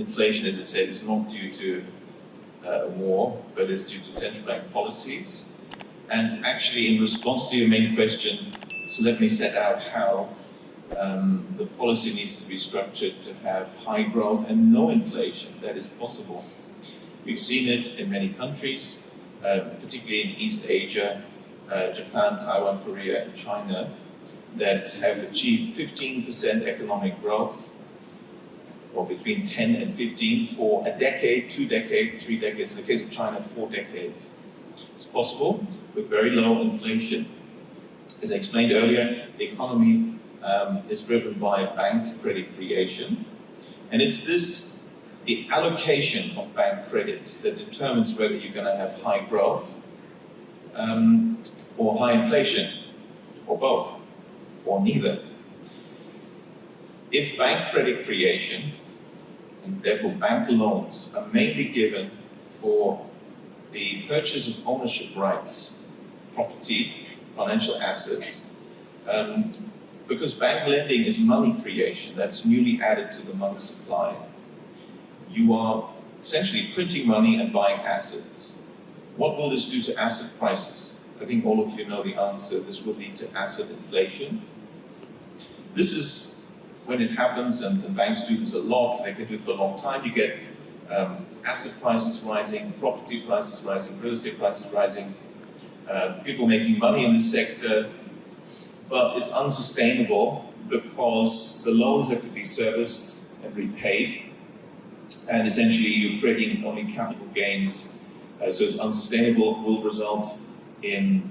inflation, as I said, is not due to a war, but is due to central bank policies. And actually, in response to your main question, so let me set out how the policy needs to be structured to have high growth and no inflation. That is possible. We've seen it in many countries, particularly in East Asia, Japan, Taiwan, Korea, and China, that have achieved 15% economic growth, or between 10 and 15 for a decade, 2 decades, 3 decades, in the case of China, 4 decades. It's possible with very low inflation. As I explained earlier, the economy is driven by bank credit creation, and it's the allocation of bank credits that determines whether you're going to have high growth or high inflation, or both, or neither. If bank credit creation, and therefore bank loans, are mainly given for the purchase of ownership rights, property, financial assets, because bank lending is money creation that's newly added to the money supply. You are essentially printing money and buying assets. What will this do to asset prices? I think all of you know the answer. This will lead to asset inflation. This is when it happens, and banks do this a lot, they can do it for a long time. You get asset prices rising, property prices rising, real estate prices rising, people making money in this sector, but it's unsustainable because the loans have to be serviced and repaid, and essentially you're creating only capital gains, so it's unsustainable, will result in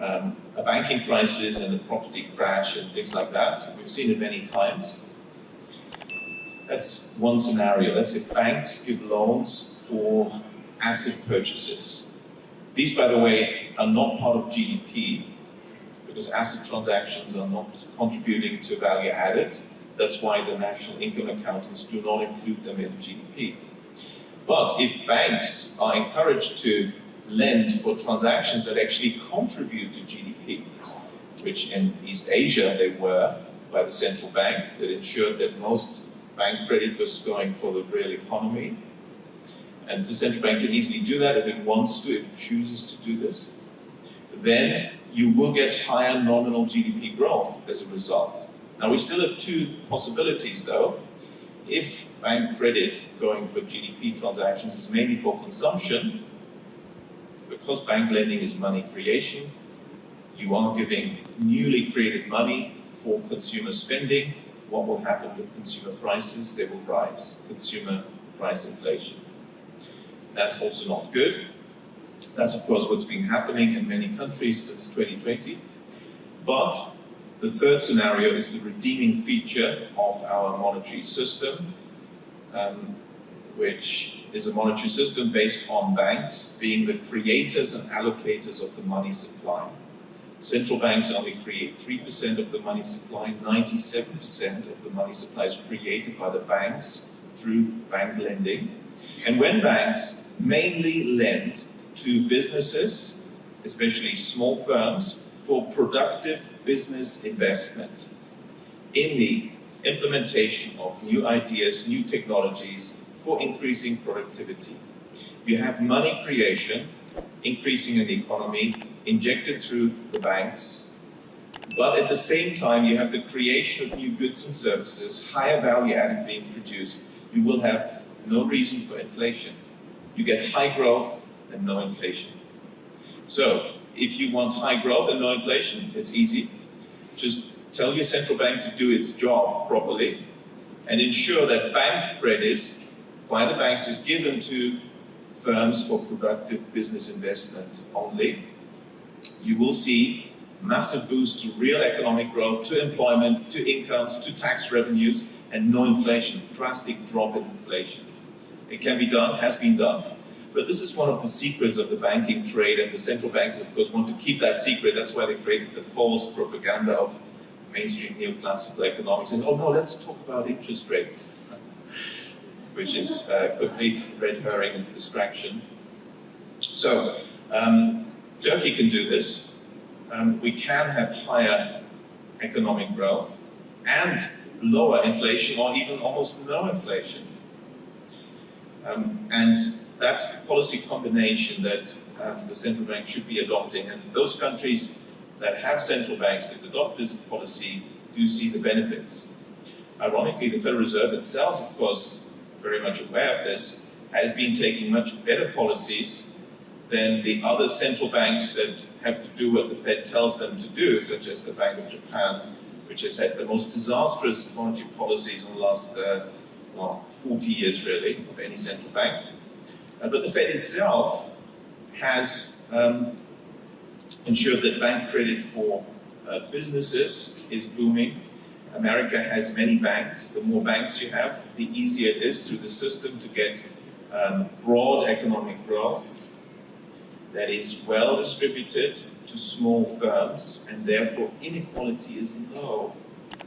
a banking crisis and a property crash and things like that. We've seen it many times. That's one scenario. That's if banks give loans for asset purchases. These, by the way, are not part of GDP because asset transactions are not contributing to value added. That's why the national income accountants do not include them in GDP. But if banks are encouraged to lend for transactions that actually contribute to GDP, which in East Asia they were by the central bank, that ensured that most bank credit was going for the real economy. And the central bank can easily do that if it wants to, if it chooses to do this. Then you will get higher nominal GDP growth as a result. Now we still have two possibilities though. If bank credit going for GDP transactions is mainly for consumption, because bank lending is money creation, you are giving newly created money for consumer spending. What will happen with consumer prices? They will rise. Consumer price inflation. That's also not good. That's of course what's been happening in many countries since 2020. But the third scenario is the redeeming feature of our monetary system, which is a monetary system based on banks being the creators and allocators of the money supply. Central banks only create 3% of the money supply. 97% of the money supply is created by the banks through bank lending. And when banks mainly lend to businesses, especially small firms, for productive business investment in the implementation of new ideas, new technologies for increasing productivity. You have money creation, increasing in the economy, injected through the banks, but at the same time you have the creation of new goods and services, higher value added being produced. You will have no reason for inflation. You get high growth and no inflation. So, if you want high growth and no inflation, it's easy. Just tell your central bank to do its job properly and ensure that bank credit by the banks is given to firms for productive business investment only. You will see massive boost to real economic growth, to employment, to incomes, to tax revenues, and no inflation, drastic drop in inflation. It can be done, has been done. But this is one of the secrets of the banking trade, and the central banks, of course, want to keep that secret. That's why they created the false propaganda of mainstream neoclassical economics. And, oh no, let's talk about interest rates, which is complete red herring and distraction. So, Turkey can do this. We can have higher economic growth and lower inflation, or even almost no inflation. And that's the policy combination that the central bank should be adopting. And those countries that have central banks that adopt this policy do see the benefits. Ironically, the Federal Reserve itself, of course, very much aware of this, has been taking much better policies than the other central banks that have to do what the Fed tells them to do, such as the Bank of Japan, which has had the most disastrous monetary policies in the last 40 years, really, of any central bank. But the Fed itself has ensured that bank credit for businesses is booming. America has many banks. The more banks you have, the easier it is through the system to get broad economic growth that is well distributed to small firms, and therefore inequality is low.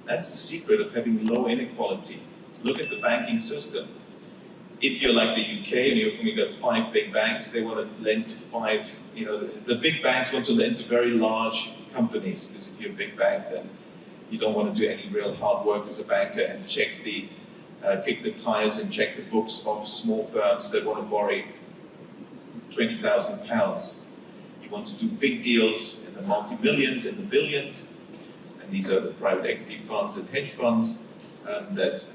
That's the secret of having low inequality. Look at the banking system. If you're like the UK and you've only got 5 big banks, they want to lend to 5, the big banks want to lend to very large companies, because if you're a big bank, then you don't want to do any real hard work as a banker and kick the tires and check the books of small firms that want to borrow £20,000. You want to do big deals in the multi-millions, in the billions, and these are the private equity funds and hedge funds that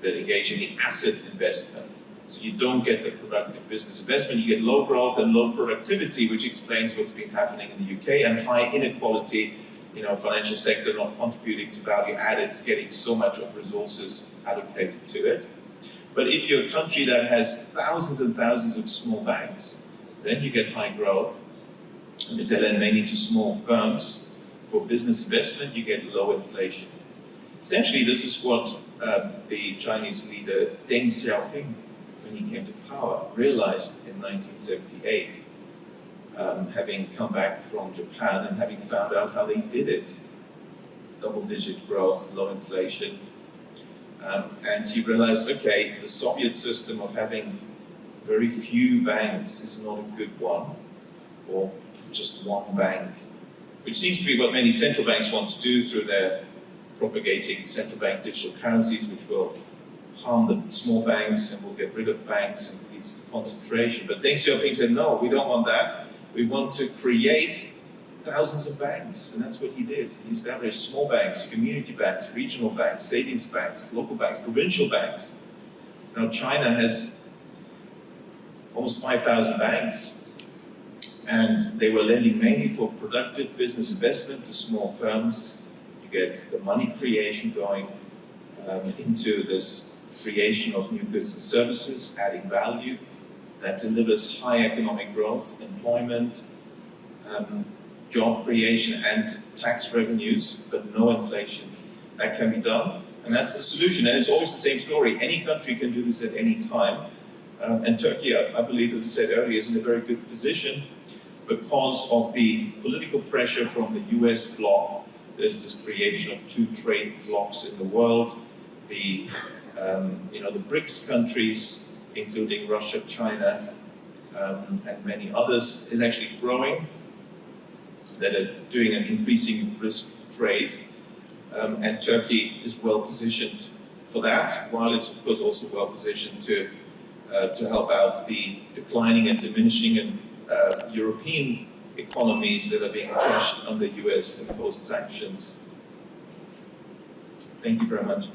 engage in the asset investment. So you don't get the productive business investment, you get low growth and low productivity, which explains what's been happening in the UK, and high inequality, financial sector not contributing to value added, getting so much of resources allocated to it. But if you're a country that has thousands and thousands of small banks, then you get high growth. And if they lend mainly to small firms for business investment, you get low inflation. Essentially, this is what the Chinese leader Deng Xiaoping, when he came to power, realized in 1978, having come back from Japan and having found out how they did it. Double-digit growth, low inflation. And he realized, okay, the Soviet system of having very few banks is not a good one, or just one bank, which seems to be what many central banks want to do through their propagating central bank digital currencies, which will harm the small banks and will get rid of banks and leads to concentration. But Deng Xiaoping said, no, we don't want that. We want to create thousands of banks, and that's what he did. He established small banks, community banks, regional banks, savings banks, local banks, provincial banks. Now China has almost 5,000 banks, and they were lending mainly for productive business investment to small firms. You get the money creation going into this creation of new goods and services, adding value that delivers high economic growth, employment, job creation and tax revenues, but no inflation. That can be done, and that's the solution. And it's always the same story. Any country can do this at any time. And Turkey, I believe, as I said earlier, is in a very good position because of the political pressure from the US bloc. There's this creation of 2 trade blocs in the world. The BRICS countries, including Russia, China, and many others, is actually growing, that are doing an increasing risk trade, and Turkey is well positioned for that, while it's of course also well positioned to help out the declining and diminishing European economies that are being crushed under US imposed sanctions. Thank you very much.